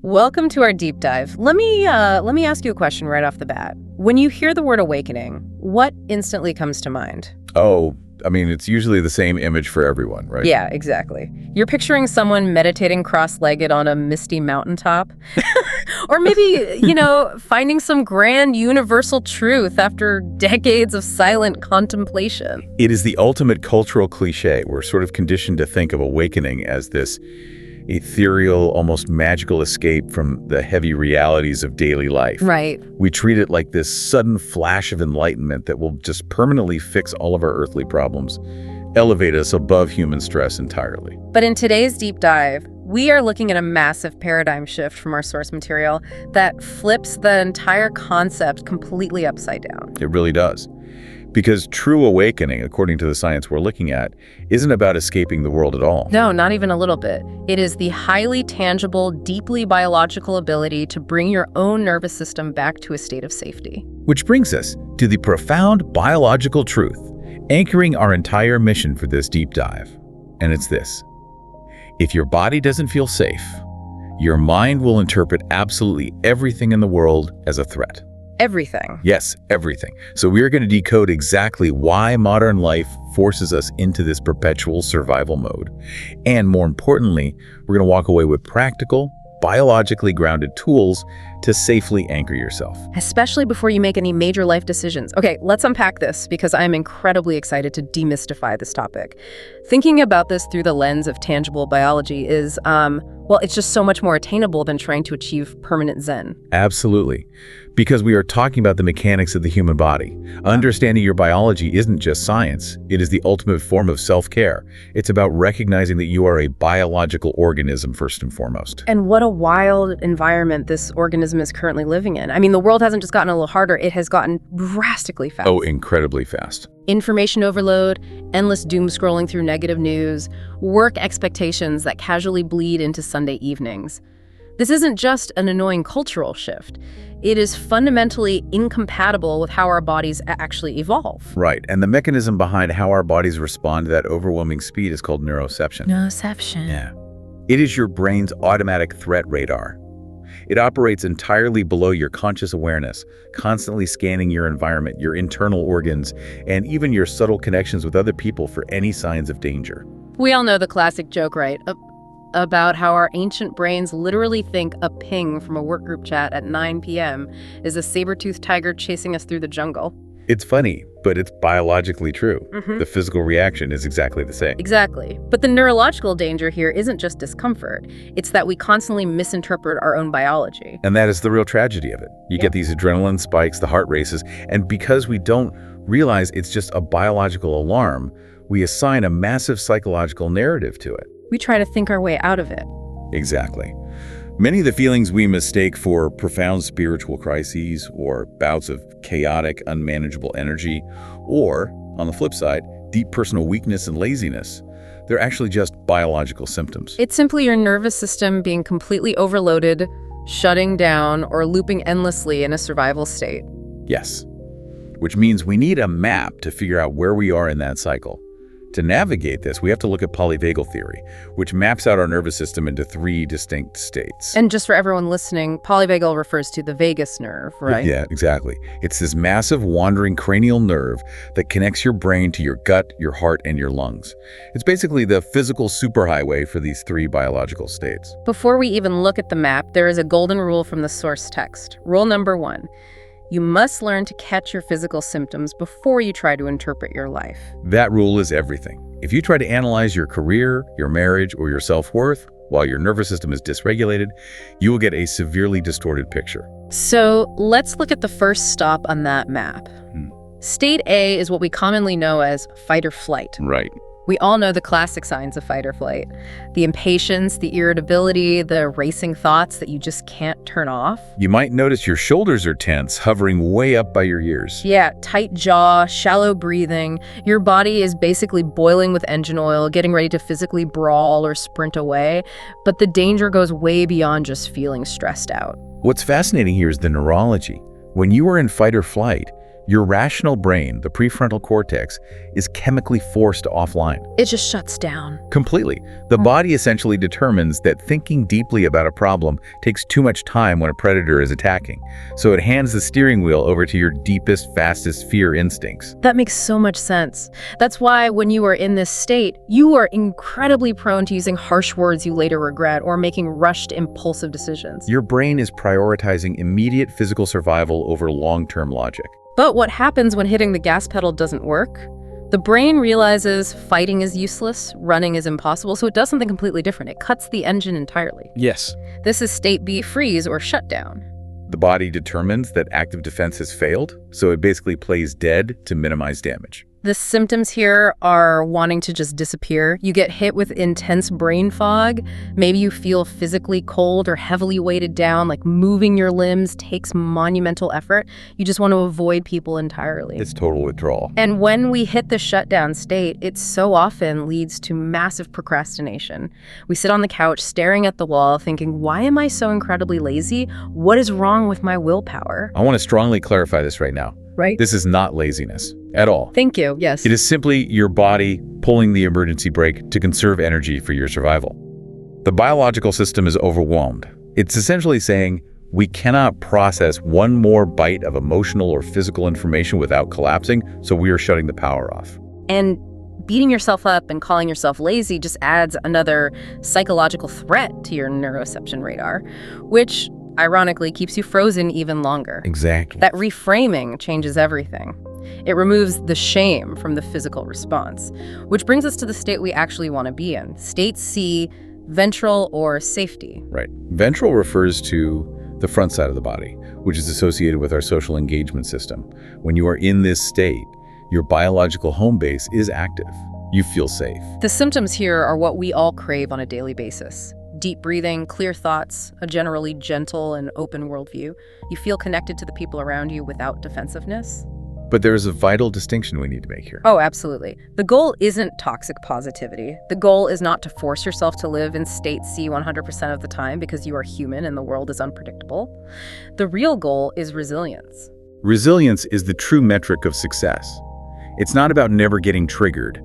Welcome to our deep dive. Let me ask you a question right off the bat. When you hear the word awakening, what instantly comes to mind? It's usually the same image for everyone, right? Yeah, exactly. You're picturing someone meditating cross-legged on a misty mountaintop? Or maybe, finding some grand universal truth after decades of silent contemplation. It is the ultimate cultural cliche. We're sort of conditioned to think of awakening as this ethereal, almost magical escape from the heavy realities of daily life. Right. We treat it like this sudden flash of enlightenment that will just permanently fix all of our earthly problems, elevate us above human stress entirely. But in today's deep dive, we are looking at a massive paradigm shift from our source material that flips the entire concept completely upside down. It really does. Because true awakening, according to the science we're looking at, isn't about escaping the world at all. No, not even a little bit. It is the highly tangible, deeply biological ability to bring your own nervous system back to a state of safety. Which brings us to the profound biological truth, anchoring our entire mission for this deep dive. And it's this: if your body doesn't feel safe, your mind will interpret absolutely everything in the world as a threat. Everything. Yes, everything. So we're going to decode exactly why modern life forces us into this perpetual survival mode. And more importantly, we're going to walk away with practical, biologically grounded tools to safely anchor yourself. Especially before you make any major life decisions. Okay, let's unpack this because I'm incredibly excited to demystify this topic. Thinking about this through the lens of tangible biology is, it's just so much more attainable than trying to achieve permanent zen. Absolutely. Because we are talking about the mechanics of the human body. Understanding your biology isn't just science. It is the ultimate form of self-care. It's about recognizing that you are a biological organism first and foremost. And what a wild environment this organism is currently living in. I mean, the world hasn't just gotten a little harder, it has gotten drastically fast. Oh, incredibly fast. Information overload, endless doom scrolling through negative news, work expectations that casually bleed into Sunday evenings. This isn't just an annoying cultural shift. It is fundamentally incompatible with how our bodies actually evolve. Right, and the mechanism behind how our bodies respond to that overwhelming speed is called neuroception. Neuroception. Yeah. It is your brain's automatic threat radar. It operates entirely below your conscious awareness, constantly scanning your environment, your internal organs, and even your subtle connections with other people for any signs of danger. We all know the classic joke, right? About how our ancient brains literally think a ping from a work group chat at 9 p.m. is a saber-toothed tiger chasing us through the jungle. It's funny, but it's biologically true. Mm-hmm. The physical reaction is exactly the same. Exactly. But the neurological danger here isn't just discomfort. It's that we constantly misinterpret our own biology. And that is the real tragedy of it. You get these adrenaline spikes, the heart races, and because we don't realize it's just a biological alarm, we assign a massive psychological narrative to it. We try to think our way out of it. Exactly. Many of the feelings we mistake for profound spiritual crises or bouts of chaotic, unmanageable energy, or, on the flip side, deep personal weakness and laziness, they're actually just biological symptoms. It's simply your nervous system being completely overloaded, shutting down, or looping endlessly in a survival state. Yes. Which means we need a map to figure out where we are in that cycle. To navigate this, we have to look at polyvagal theory, which maps out our nervous system into 3 distinct states. And just for everyone listening, polyvagal refers to the vagus nerve, right? Yeah, exactly. It's this massive wandering cranial nerve that connects your brain to your gut, your heart, and your lungs. It's basically the physical superhighway for these 3 biological states. Before we even look at the map, there is a golden rule from the source text. Rule number 1. You must learn to catch your physical symptoms before you try to interpret your life. That rule is everything. If you try to analyze your career, your marriage, or your self-worth while your nervous system is dysregulated, you will get a severely distorted picture. So let's look at the first stop on that map. State A is what we commonly know as fight or flight. Right. We all know the classic signs of fight or flight. The impatience, the irritability, the racing thoughts that you just can't turn off. You might notice your shoulders are tense, hovering way up by your ears. Yeah, tight jaw, shallow breathing. Your body is basically boiling with engine oil, getting ready to physically brawl or sprint away. But the danger goes way beyond just feeling stressed out. What's fascinating here is the neurology. When you are in fight or flight, Your rational brain, the prefrontal cortex, is chemically forced offline. It just shuts down. Completely. The body essentially determines that thinking deeply about a problem takes too much time when a predator is attacking. So it hands the steering wheel over to your deepest, fastest fear instincts. That makes so much sense. That's why when you are in this state, you are incredibly prone to using harsh words you later regret or making rushed, impulsive decisions. Your brain is prioritizing immediate physical survival over long-term logic. But what happens when hitting the gas pedal doesn't work? The brain realizes fighting is useless, running is impossible, so it does something completely different. It cuts the engine entirely. Yes. This is state B freeze or shutdown. The body determines that active defense has failed, so it basically plays dead to minimize damage. The symptoms here are wanting to just disappear. You get hit with intense brain fog. Maybe you feel physically cold or heavily weighted down, like moving your limbs takes monumental effort. You just want to avoid people entirely. It's total withdrawal. And when we hit the shutdown state, it so often leads to massive procrastination. We sit on the couch staring at the wall thinking, why am I so incredibly lazy? What is wrong with my willpower? I want to strongly clarify this right now. Right? This is not laziness at all. Thank you, yes. It is simply your body pulling the emergency brake to conserve energy for your survival. The biological system is overwhelmed. It's essentially saying we cannot process one more byte of emotional or physical information without collapsing, so we are shutting the power off. And beating yourself up and calling yourself lazy just adds another psychological threat to your neuroception radar, which ironically keeps you frozen even longer. Exactly. That reframing changes everything. It removes the shame from the physical response, which brings us to the state we actually want to be in. State C, ventral or safety. Right. Ventral refers to the front side of the body, which is associated with our social engagement system. When you are in this state, your biological home base is active. You feel safe. The symptoms here are what we all crave on a daily basis. Deep breathing, clear thoughts, a generally gentle and open worldview. You feel connected to the people around you without defensiveness. But there is a vital distinction we need to make here. Oh, absolutely. The goal isn't toxic positivity. The goal is not to force yourself to live in state C 100% of the time because you are human and the world is unpredictable. The real goal is resilience. Resilience is the true metric of success. It's not about never getting triggered.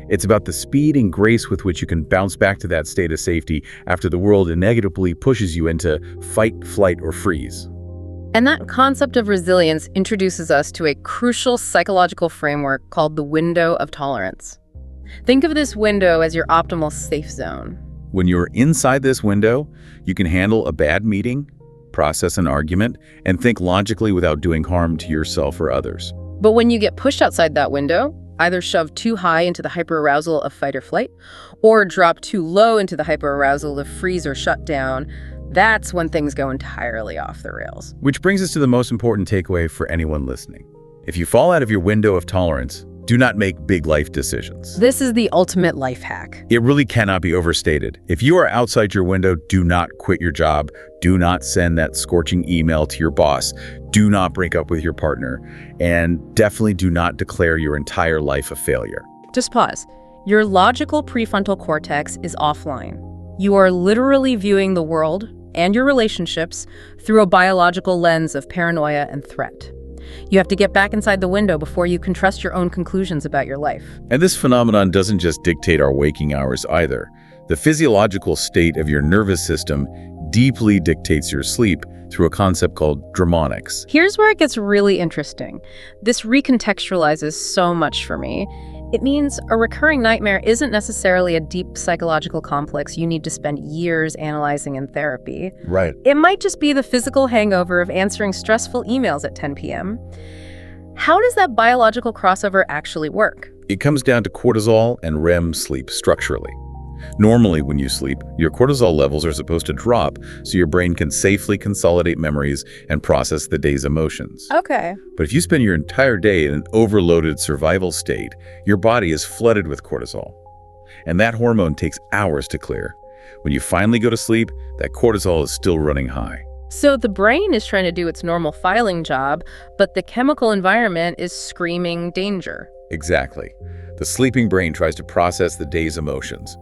It's about the speed and grace with which you can bounce back to that state of safety after the world inevitably pushes you into fight, flight, or freeze. And that concept of resilience introduces us to a crucial psychological framework called the window of tolerance. Think of this window as your optimal safe zone. When you're inside this window, you can handle a bad meeting, process an argument, and think logically without doing harm to yourself or others. But when you get pushed outside that window, either shoved too high into the hyperarousal of fight or flight, or dropped too low into the hyperarousal of freeze or shut down, that's when things go entirely off the rails. Which brings us to the most important takeaway for anyone listening. If you fall out of your window of tolerance, do not make big life decisions. This is the ultimate life hack. It really cannot be overstated. If you are outside your window, do not quit your job. Do not send that scorching email to your boss. Do not break up with your partner. And definitely do not declare your entire life a failure. Just pause. Your logical prefrontal cortex is offline. You are literally viewing the world and your relationships through a biological lens of paranoia and threat. You have to get back inside the window before you can trust your own conclusions about your life. And this phenomenon doesn't just dictate our waking hours either. The physiological state of your nervous system deeply dictates your sleep through a concept called mnemonics. Here's where it gets really interesting. This recontextualizes so much for me. It means a recurring nightmare isn't necessarily a deep psychological complex you need to spend years analyzing in therapy. Right. It might just be the physical hangover of answering stressful emails at 10 p.m. How does that biological crossover actually work? It comes down to cortisol and REM sleep structurally. Normally, when you sleep, your cortisol levels are supposed to drop so your brain can safely consolidate memories and process the day's emotions. Okay. But if you spend your entire day in an overloaded survival state, your body is flooded with cortisol. And that hormone takes hours to clear. When you finally go to sleep, that cortisol is still running high. So the brain is trying to do its normal filing job, but the chemical environment is screaming danger. Exactly. The sleeping brain tries to process the day's emotions.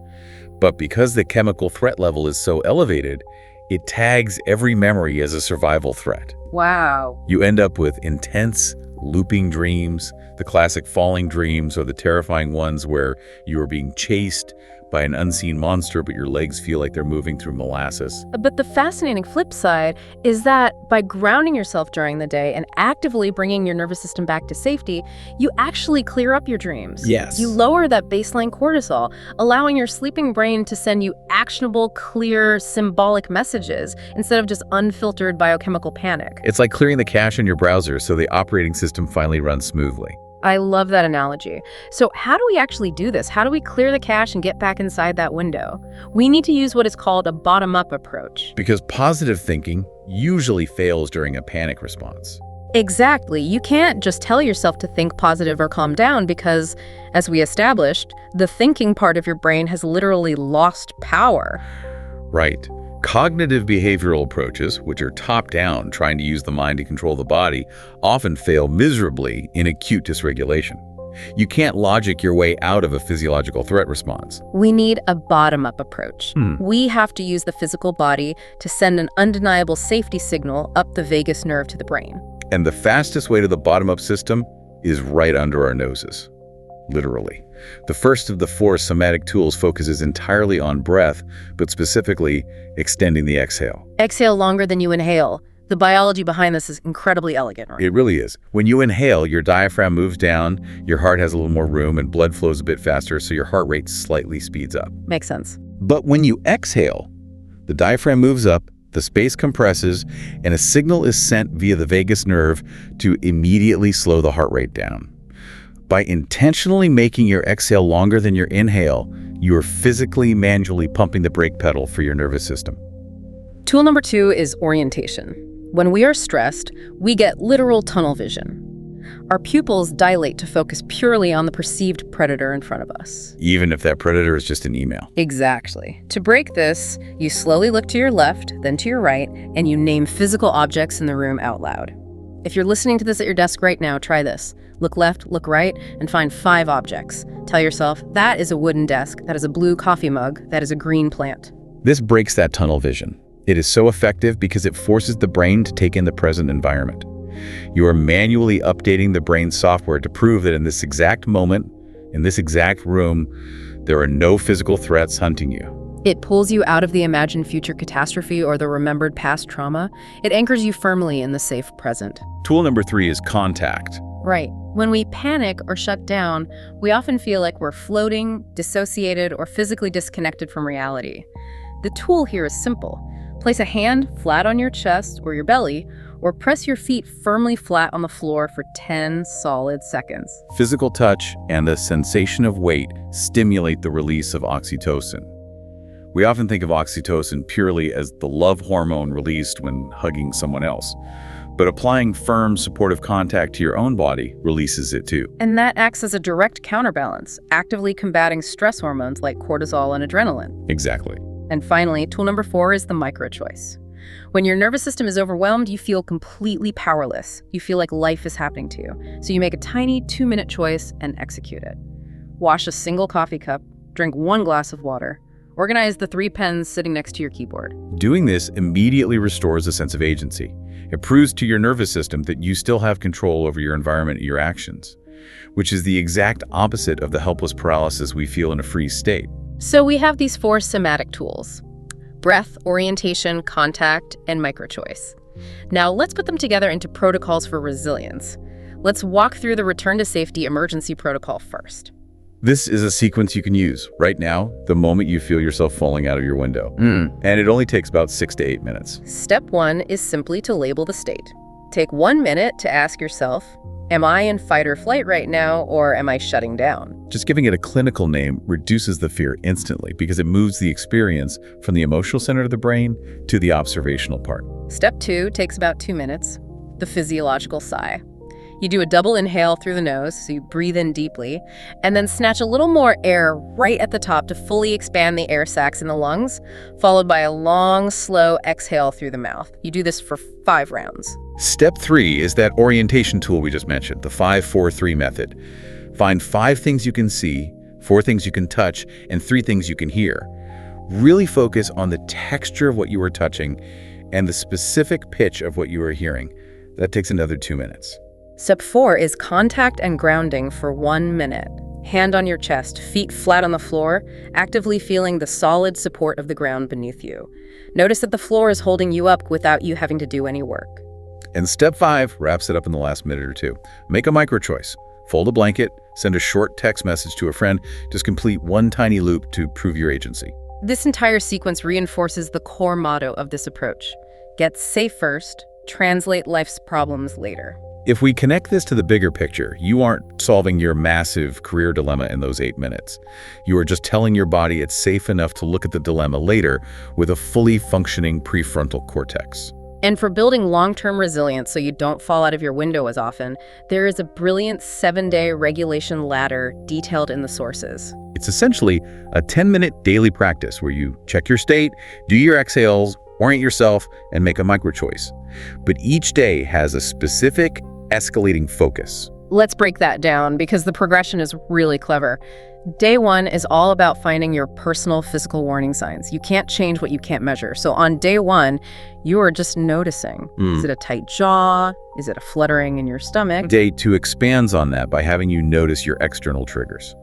But because the chemical threat level is so elevated, It tags every memory as a survival threat. Wow. You end up with intense, looping dreams, the classic falling dreams or the terrifying ones where you are being chased by an unseen monster, but your legs feel like they're moving through molasses. But the fascinating flip side is that by grounding yourself during the day and actively bringing your nervous system back to safety, you actually clear up your dreams. Yes. You lower that baseline cortisol, allowing your sleeping brain to send you actionable, clear, symbolic messages instead of just unfiltered biochemical panic. It's like clearing the cache in your browser so the operating system finally runs smoothly. I love that analogy. So how do we actually do this? How do we clear the cache and get back inside that window? We need to use what is called a bottom-up approach. Because positive thinking usually fails during a panic response. Exactly. You can't just tell yourself to think positive or calm down because, as we established, the thinking part of your brain has literally lost power. Right. Cognitive behavioral approaches, which are top-down, trying to use the mind to control the body, often fail miserably in acute dysregulation. You can't logic your way out of a physiological threat response. We need a bottom-up approach. We have to use the physical body to send an undeniable safety signal up the vagus nerve to the brain. And the fastest way to the bottom-up system is right under our noses. Literally. The first of the 4 somatic tools focuses entirely on breath, but specifically extending the exhale. Exhale longer than you inhale. The biology behind this is incredibly elegant, right? It really is. When you inhale, your diaphragm moves down, your heart has a little more room, and blood flows a bit faster, so your heart rate slightly speeds up. Makes sense. But when you exhale, the diaphragm moves up, the space compresses, and a signal is sent via the vagus nerve to immediately slow the heart rate down. By intentionally making your exhale longer than your inhale, you are physically, manually pumping the brake pedal for your nervous system. Tool number 2 is orientation. When we are stressed, we get literal tunnel vision. Our pupils dilate to focus purely on the perceived predator in front of us. Even if that predator is just an email. Exactly. To break this, you slowly look to your left, then to your right, and you name physical objects in the room out loud. If you're listening to this at your desk right now, try this. Look left, look right, and find 5 objects. Tell yourself, that is a wooden desk, that is a blue coffee mug, that is a green plant. This breaks that tunnel vision. It is so effective because it forces the brain to take in the present environment. You are manually updating the brain's software to prove that in this exact moment, in this exact room, there are no physical threats hunting you. It pulls you out of the imagined future catastrophe or the remembered past trauma. It anchors you firmly in the safe present. Tool number 3 is contact. Right. When we panic or shut down, we often feel like we're floating, dissociated, or physically disconnected from reality. The tool here is simple. Place a hand flat on your chest or your belly, or press your feet firmly flat on the floor for 10 solid seconds. Physical touch and the sensation of weight stimulate the release of oxytocin. We often think of oxytocin purely as the love hormone released when hugging someone else. But applying firm, supportive contact to your own body releases it too. And that acts as a direct counterbalance, actively combating stress hormones like cortisol and adrenaline. Exactly. And finally, tool number 4 is the micro-choice. When your nervous system is overwhelmed, you feel completely powerless. You feel like life is happening to you. So you make a tiny 2-minute choice and execute it. Wash a single coffee cup, drink 1 glass of water, organize the 3 pens sitting next to your keyboard. Doing this immediately restores a sense of agency. It proves to your nervous system that you still have control over your environment and your actions, which is the exact opposite of the helpless paralysis we feel in a freeze state. So we have these 4 somatic tools: breath, orientation, contact, and micro-choice. Now let's put them together into protocols for resilience. Let's walk through the return to safety emergency protocol first. This is a sequence you can use right now, the moment you feel yourself falling out of your window. And it only takes about 6 to 8 minutes. Step 1 is simply to label the state. Take 1 minute to ask yourself, am I in fight or flight right now, or am I shutting down? Just giving it a clinical name reduces the fear instantly because it moves the experience from the emotional center of the brain to the observational part. Step 2 takes about 2 minutes, the physiological sigh. You do a double inhale through the nose, so you breathe in deeply, and then snatch a little more air right at the top to fully expand the air sacs in the lungs, followed by a long, slow exhale through the mouth. You do this for 5 rounds. Step 3 is that orientation tool we just mentioned, the 5-4-3 method. Find 5 things you can see, 4 things you can touch, and 3 things you can hear. Really focus on the texture of what you are touching and the specific pitch of what you are hearing. That takes another 2 minutes. Step 4 is contact and grounding for 1 minute. Hand on your chest, feet flat on the floor, actively feeling the solid support of the ground beneath you. Notice that the floor is holding you up without you having to do any work. And step 5 wraps it up in the last minute or two. Make a micro-choice. Fold a blanket, send a short text message to a friend, just complete one tiny loop to prove your agency. This entire sequence reinforces the core motto of this approach. Get safe first, translate life's problems later. If we connect this to the bigger picture, you aren't solving your massive career dilemma in those 8 minutes. You are just telling your body it's safe enough to look at the dilemma later with a fully functioning prefrontal cortex. And for building long-term resilience so you don't fall out of your window as often, there is a brilliant 7-day regulation ladder detailed in the sources. It's essentially a 10-minute daily practice where you check your state, do your exhales, orient yourself, and make a micro-choice. But each day has a specific, escalating focus. Let's break that down because the progression is really clever. Day 1 is all about finding your personal physical warning signs. You can't change what you can't measure. So on day 1, you are just noticing. Is it a tight jaw? Is it a fluttering in your stomach? Day 2 expands on that by having you notice your external triggers.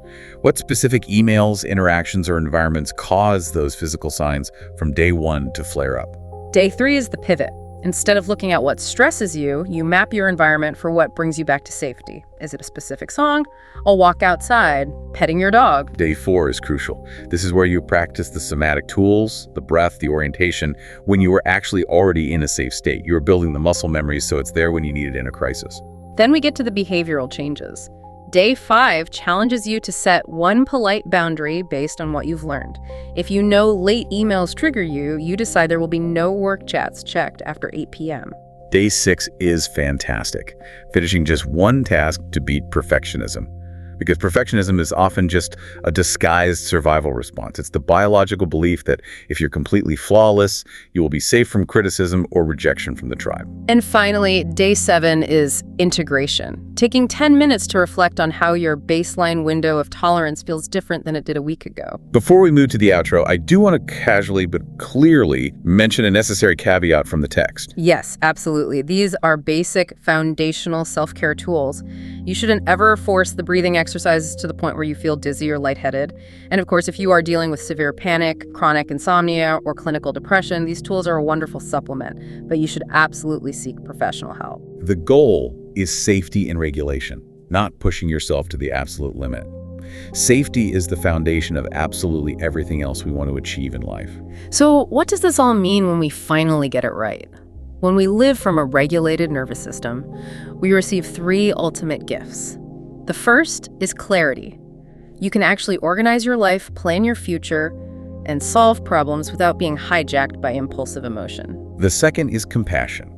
What specific emails, interactions, or environments cause those physical signs from day 1 to flare up? Day 3 is the pivot. Instead of looking at what stresses you, you map your environment for what brings you back to safety. Is it a specific song? A walk outside, petting your dog? Day 4 is crucial. This is where you practice the somatic tools, the breath, the orientation, when you are actually already in a safe state. You are building the muscle memory so it's there when you need it in a crisis. Then we get to the behavioral changes. Day 5 challenges you to set one polite boundary based on what you've learned. If you know late emails trigger you, you decide there will be no work chats checked after 8 p.m. Day 6 is fantastic, finishing just one task to beat perfectionism. Because perfectionism is often just a disguised survival response. It's the biological belief that if you're completely flawless, you will be safe from criticism or rejection from the tribe. And finally, day 7 is integration. Taking 10 minutes to reflect on how your baseline window of tolerance feels different than it did a week ago. Before we move to the outro, I do want to casually but clearly mention a necessary caveat from the text. Yes, absolutely. These are basic foundational self-care tools. You shouldn't ever force the breathing exercises to the point where you feel dizzy or lightheaded. And of course, if you are dealing with severe panic, chronic insomnia, or clinical depression, these tools are a wonderful supplement, but you should absolutely seek professional help. The goal is safety and regulation, not pushing yourself to the absolute limit. Safety is the foundation of absolutely everything else we want to achieve in life. So what does this all mean when we finally get it right? When we live from a regulated nervous system, we receive 3 ultimate gifts. The first is clarity. You can actually organize your life, plan your future, and solve problems without being hijacked by impulsive emotion. The second is compassion.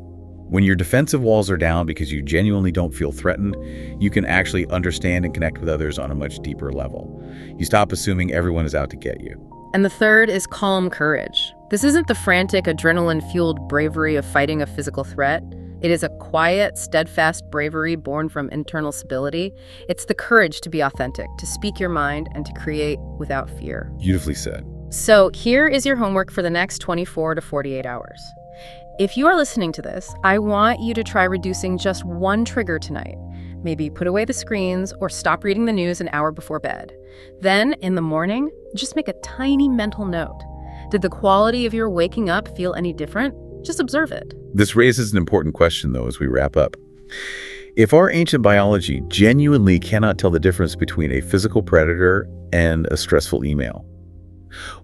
When your defensive walls are down because you genuinely don't feel threatened, you can actually understand and connect with others on a much deeper level. You stop assuming everyone is out to get you. And the third is calm courage. This isn't the frantic, adrenaline-fueled bravery of fighting a physical threat. It is a quiet, steadfast bravery born from internal stability. It's the courage to be authentic, to speak your mind, and to create without fear. Beautifully said. So here is your homework for the next 24 to 48 hours. If you are listening to this, I want you to try reducing just one trigger tonight. Maybe put away the screens or stop reading the news an hour before bed. Then, in the morning, just make a tiny mental note. Did the quality of your waking up feel any different? Just observe it. This raises an important question, though, as we wrap up. If our ancient biology genuinely cannot tell the difference between a physical predator and a stressful email,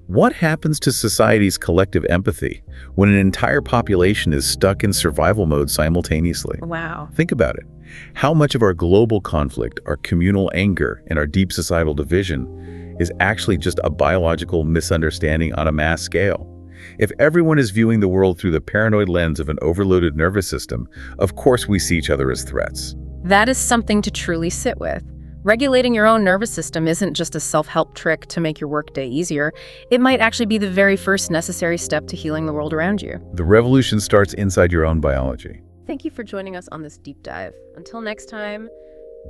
what happens to society's collective empathy when an entire population is stuck in survival mode simultaneously? Wow. Think about it. How much of our global conflict, our communal anger, and our deep societal division is actually just a biological misunderstanding on a mass scale? If everyone is viewing the world through the paranoid lens of an overloaded nervous system, of course we see each other as threats. That is something to truly sit with. Regulating your own nervous system isn't just a self-help trick to make your workday easier. It might actually be the very first necessary step to healing the world around you. The revolution starts inside your own biology. Thank you for joining us on this deep dive. Until next time,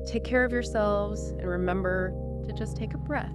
take care of yourselves and remember to just take a breath.